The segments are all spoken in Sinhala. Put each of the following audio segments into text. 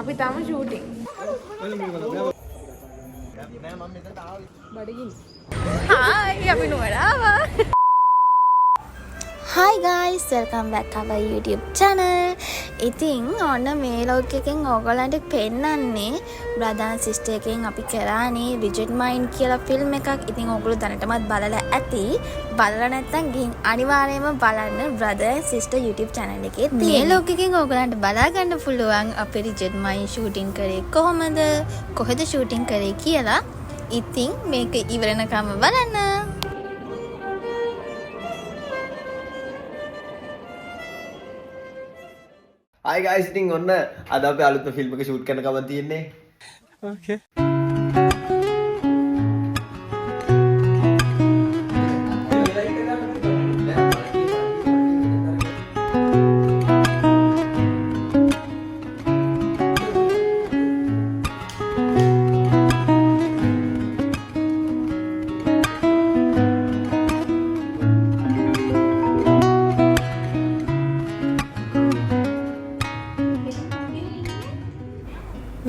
අපි තාම ෂූටින්. Hi, අපි නුවර ආවා. Hi guys, welcome back our YouTube channel. ඉතින් ඔන්න මේ vlog එකෙන් ඕගොල්ලන්ට පෙන්නන්නේ brother and sister එකෙන් අපි කරානේ Rigid Mind කියලා ෆිල්ම් එකක්. ඉතින් ඕගොල්ලෝ දැනටමත් බලලා ඇති. බලලා නැත්නම් ගිහින් අනිවාර්යයෙන්ම බලන්න brother and sister YouTube channel එකේ. මේ vlog එකෙන් ඕගොල්ලන්ට බලා ගන්න පුළුවන් අපේ Rigid Mind shooting කරේ කොහොමද? කොහෙද shooting කරේ කියලා. ඉතින් මේක ඉවරනකම් බලන්න. Hi guys, ඉතින් ඔන්න අද අපි අලුත් ෆිල්ම් එක ෂූට් කරන කමක් තියෙන්නේ. Okay.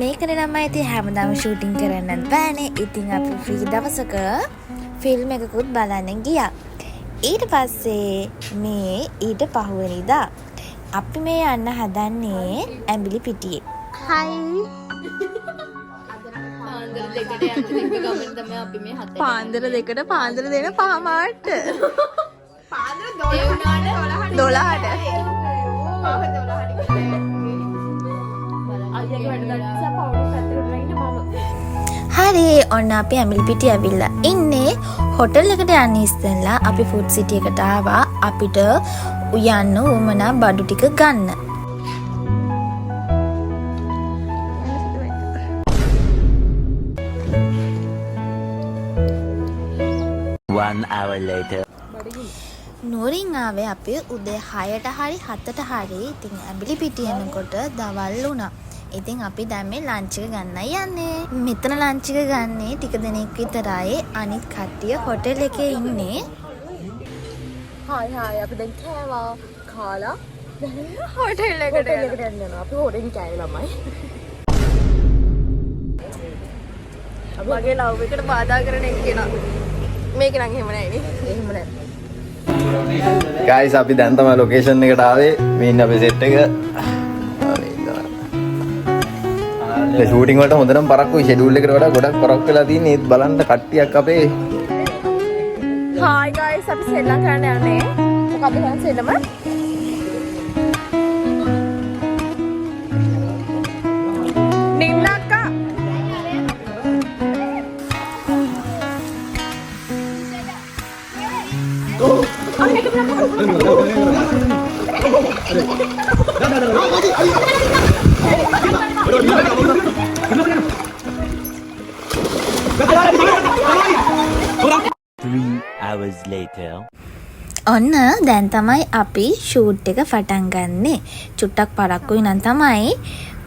මේකනේ තමයි ඉතින් හැමදාම ෂූටින් කරන්නත් බෑනේ. ඉතින් අපි ෆ්‍රී දවසක ෆිල්ම් එකකුත් බලන්න ගියා. ඊට පස්සේ මේ ඊට පහුවෙනිදා අපි මේ යන්න හදන්නේ ඇඹිලි පිටියේ. හයි. පාන්දර දෙකට පාන්දර දෙන පහමාට. පාන්දර 12ට. හරි ඔන්න අපි ඇඹිලිපිටිය ඇවිල්ලා ඉන්නේ. හොටල් එකට යන්න ඉස්සෙල්ලා අපි ෆුඩ් සිටි එකට ආවා අපිට යන්න උමනා බඩු ටික ගන්න. One hour later. නෝරින් ආවේ අපි උදේ 6ට හරි 7ට හරි. ඉතින් ඇඹිලිපිටිය යනකොට දවල් වුණා. ඉතින් අපි දැන් මේ ලන්ච් එක ගන්නයි යන්නේ. මෙතන ලන්ච් එක ගන්නේ ටික දෙනෙක් විතරයි. අනිත් කට්ටිය හොටෙල් එකේ ඉන්නේ. හායි හායි අපි දැන් කෑවා කාලා හොටෙල් එකට යනවා. අපි හොටෙන් කෑවේ ළමයි. මගේ ලව් එකට බාධා කරන එක්කෙනා. මේක නම් එහෙම නැහැ නේ. එහෙම නැහැ. Guys, අපි දැන් තමයි ලොකේෂන් එකට ආවේ. මේ ඉන්න අපේ සෙට් එක. ෂූටින් වලට හොඳටම පරක්කුයි. ෂෙඩියුල් එකට වඩා ගොඩක් පරක්කු වෙලා තියෙන්නේ. ඒත් බලන්න කට්ටියක් අපේ. Hi guys, අපි සෙල්ලම් කරන්න යන්නේ. මොකක්ද කරන්නේ සෙල්ලම? නින්නක්කා. Three hours later. ඔන්න දැන් තමයි අපි ෂූට් එක පටන් ගන්නෙ. චුට්ටක් පරක්කුයි නම් තමයි.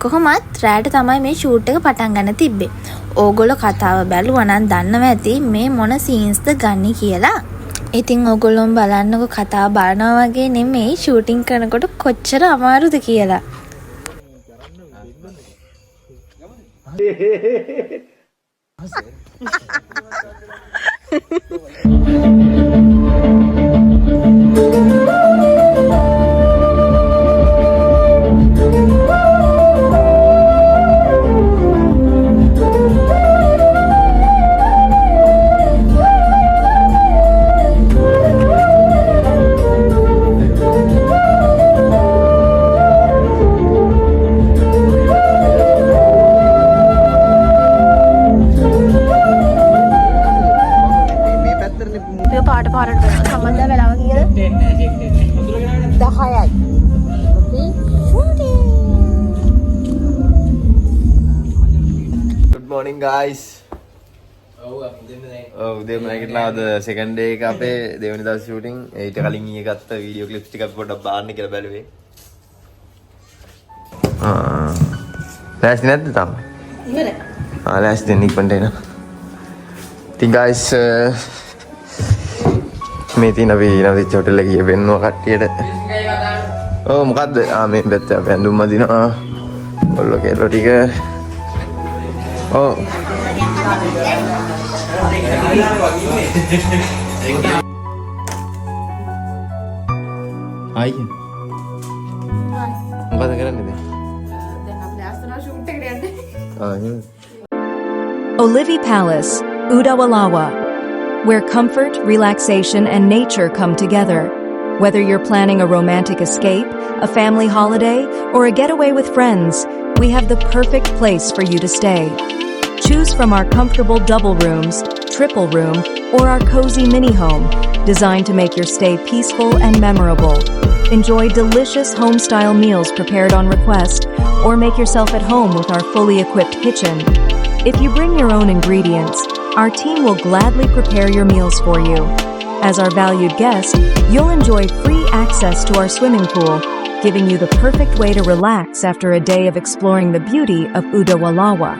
කොහොමත් රැට තමයි මේ ෂූට් එක පටන් ගන්න තිබ්බේ. ඕගොල්ලෝ කතාව බැලුවා නම් දන්නවා ඇති මේ මොන සීන්ස්ද ගන්න කියලා. ඉතින් ඕගොල්ලෝම බලන්නකො කතාව බලනවා වගේ නෙමෙයි ෂූටින් කරනකොට කොච්චර අමාරුද කියලා. Good morning guys. උදේම නැගිටලා අද second day එක අපේ දෙවෙනි දවස් ෂූටින්. ඊට කලින් ඊයේ ගත්ත වීඩියෝ ක්ලිප්ස් ටික අපි පොඩ්ඩක් බලන්න කියලා බැලුවේ. ලෑස්ති නැද්ද තාම? ඉවරයි. ලෑස්ති දෙන්න ඉක්මනට එන්න. ඉතින් guys මේ තියෙන අපි නවිච්ච හොටෙල් එකේ වෙන්නවා කට්ටියට. ඔව් මොකද්ද? මේ පැත්ත අපි ඇඳුම් අදිනවා. ඔල්ලෝ කෙල්ලෝ ටික. ඔව්. ආයි. මොකද කරන්නේ දැන්? දැන් අපි ආස්තනා ෂූට් එකට යන්නේ. එහෙනම්. Olivi Palace, Udawalawa, where comfort, relaxation, and nature come together. Whether you're planning a romantic escape, a family holiday, or a getaway with friends, we have the perfect place for you to stay. Choose from our comfortable double rooms, triple room, or our cozy mini home, designed to make your stay peaceful and memorable. Enjoy delicious home-style meals prepared on request, or make yourself at home with our fully equipped kitchen. If you bring your own ingredients, our team will gladly prepare your meals for you. As our valued guest, you'll enjoy free access to our swimming pool, giving you the perfect way to relax after a day of exploring the beauty of Udawalawa.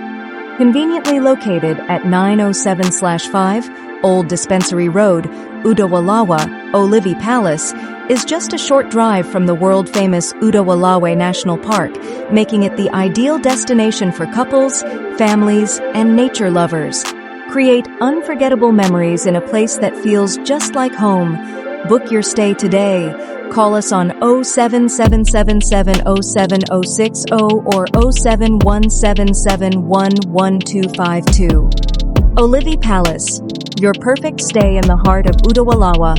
Conveniently located at 907/5 Old Dispensary Road, Udawalawa, Olivi Palace, is just a short drive from the world-famous Udawalawe National Park, making it the ideal destination for couples, families, and nature lovers. Create unforgettable memories in a place that feels just like home. Book your stay today. Call us on 07777070060 or 07177111252. Olivi Palace, your perfect stay in the heart of Udawalawa.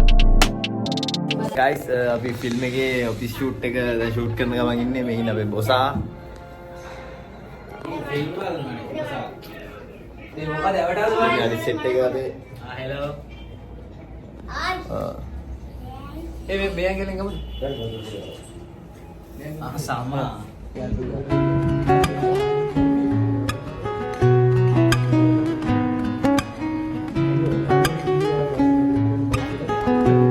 Guys, අපි ෆිල්ම් එකේ ඔෆිස් ෂූට් එක දැන් ෂූට් කරන ගමන් ඉන්නේ මේ ඉන්න අපේ බොසා. අද සෙට් එක අපේ. හෙලෝ. මේ මෙයන් ගෙලින් ගමු. සාමා.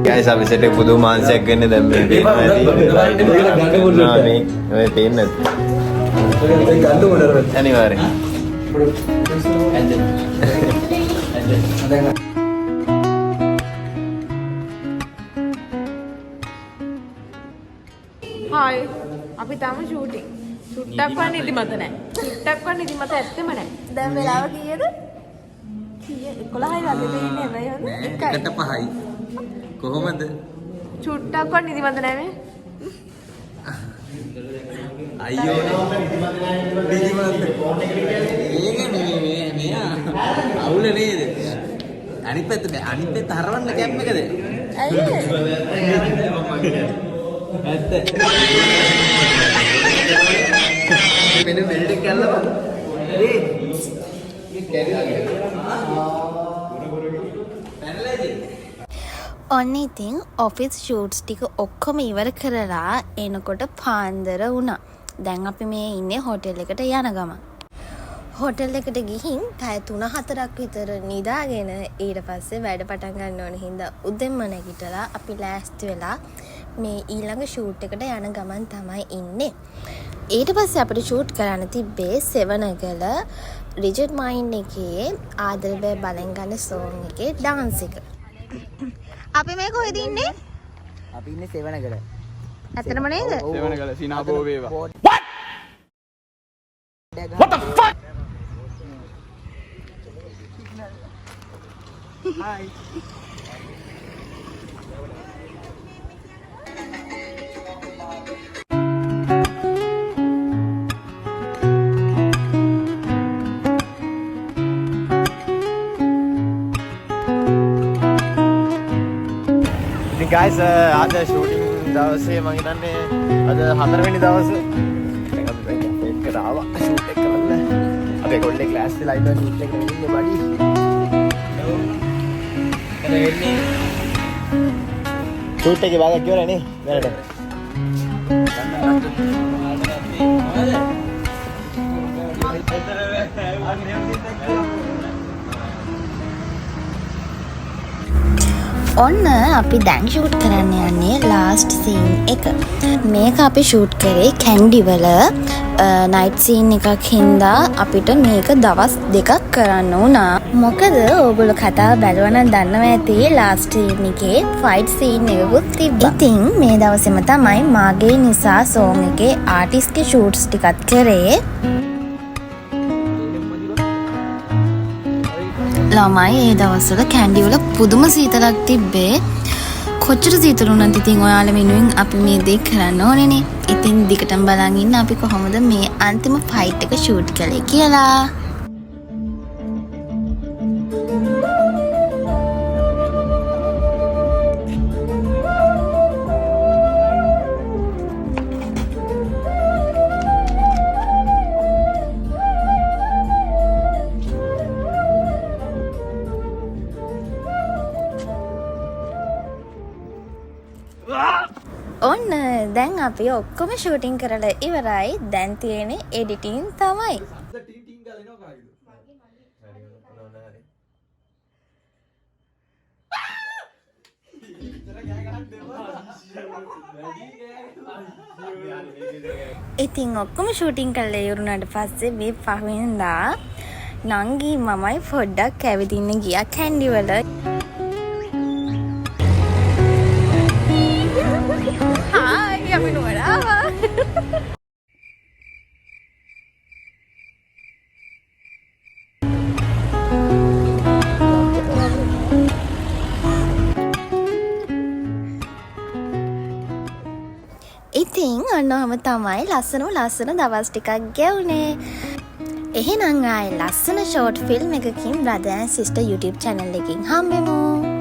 guys අපි සෙට් එක පුදුම මාංශයක් ගන්න දැන් මේ පේනවා ඇති. මේ පේන්නේ නැත්. ගන්න මොනවද? අනිවාර්යෙන්. හායි අපි තාම ෂූටින්. චුට්ටක්වත් නිදිමත නැහැ. චුට්ටක්වත් නිදිමත ඇත්තෙම නැහැ. දැන් වෙලාව කීයද? 11යි වගේ දෙන්නේ හැබැයි හොඳ. 1:05යි. කොහොමද? චුට්ටක්වත් නිදිමත නැහැ මේ. අයියෝ නිදිමත. ඒක නෙමෙයි මෙයා. අවුල නේද? අනිත් පැත්ත හරවන්න කැප් එකද? ඇයි? ඇත්ත. මෙන්න මෙල්ට් එක කළා බං. ඔන්න ඉතින් ඔෆිස් ෂූට්ස් ටික ඔක්කොම ඉවර කරලා එනකොට පාන්දර වුණා. දැන් අපි මේ ඉන්නේ හෝටල් එකට යන ගමන්. හෝටල් එකට ගිහින් පැය 3-4ක් විතර නිදාගෙන ඊට පස්සේ වැඩ පටන් ගන්න ඕන හින්දා උදෙන්ම නැගිටලා අපි ලෑස්ති වෙලා මේ ඊළඟ ෂූට් එකට යන ගමන් තමයි ඉන්නේ. ඊට පස්සේ අපිට ෂූට් කරන්න තිබ්බේ සෙවනගල රිජිඩ් මයින්ඩ් එකේ ආදරේ බලෙන් ගන්න සෝන් එකේ ඩාන්ස් එක. අපි මේ කොහෙද ඉන්නේ? අපි ඉන්නේ සෙවනගල. ඇත්තටම නේද? සෙවනගල සිනාපෝ වේවා. What the fuck? Hi. guys අද ෂූටින් දවසේ මම හිතන්නේ අද 4 වෙනි දවසේ දැන් අපි බයික් එකට ආවා ෂූට් එක කරන්න අපේ කොල්ලේ ක්ලාස් එකේ ලයිව් ෂූට් එකකට ඉන්නේ බඩි එතන වෙන්නේ ෂූට් එකේ භාගයක් ඉවරයි නේ දැනට ඔන්න අපි දැන් ෂූට් කරන්න යන්නේ ලාස්ට් සීන් එක. මේක අපි ෂූට් කරේ කැන්ඩි වල නයිට් සීන් එකක් හින්දා අපිට මේක දවස් 2ක් කරන්න වුණා. මොකද ඕගොල්ලෝ කතාව බැලුවනම් දන්නවා ඇති ලාස්ට් සීන් එකේ ෆයිට් සීන් එකකුත් තිබ්බා. ඉතින් මේ දවසේම තමයි මාගේ නිසා සෝන් එකේ ආටිස්ට්ගේ ෂූට්ස් ටිකත් කරේ. ළමයි ඒ දවස්වල කැන්ඩි වල පුදුම සීතලක් තිබ්බේ. කොච්චර සීතල වුණත් ඉතින් ඔයාලා වෙනුවෙන් අපි මේ දේ කරන්න ඕනේනේ. ඉතින් දිගටම බලන් ඉන්න අපි කොහොමද මේ අන්තිම ෆයිට් එක ෂූට් කළේ කියලා. ඔන්න දැන් අපි ඔක්කොම ෂූටින් කරලා ඉවරයි. දැන් තියෙන්නේ එඩිටින් තමයි. ඉතින් ඔක්කොම ෂූටින් කරලා ඉවරුණාට පස්සේ මේ පහුවෙන්දා නංගි මමයි පොඩ්ඩක් ඇවිදින්න ගියා කැන්ඩි වල. Hi, අපි නුවර ආවා. ඉතින් ඔන්නෝම තමයි ලස්සන දවස් ටිකක් ගෙවුනේ. එහෙනම් ආයේ ලස්සන ෂෝට් ෆිල්ම් එකකින් Brother and Sister YouTube channel එකකින් හම්බෙමු.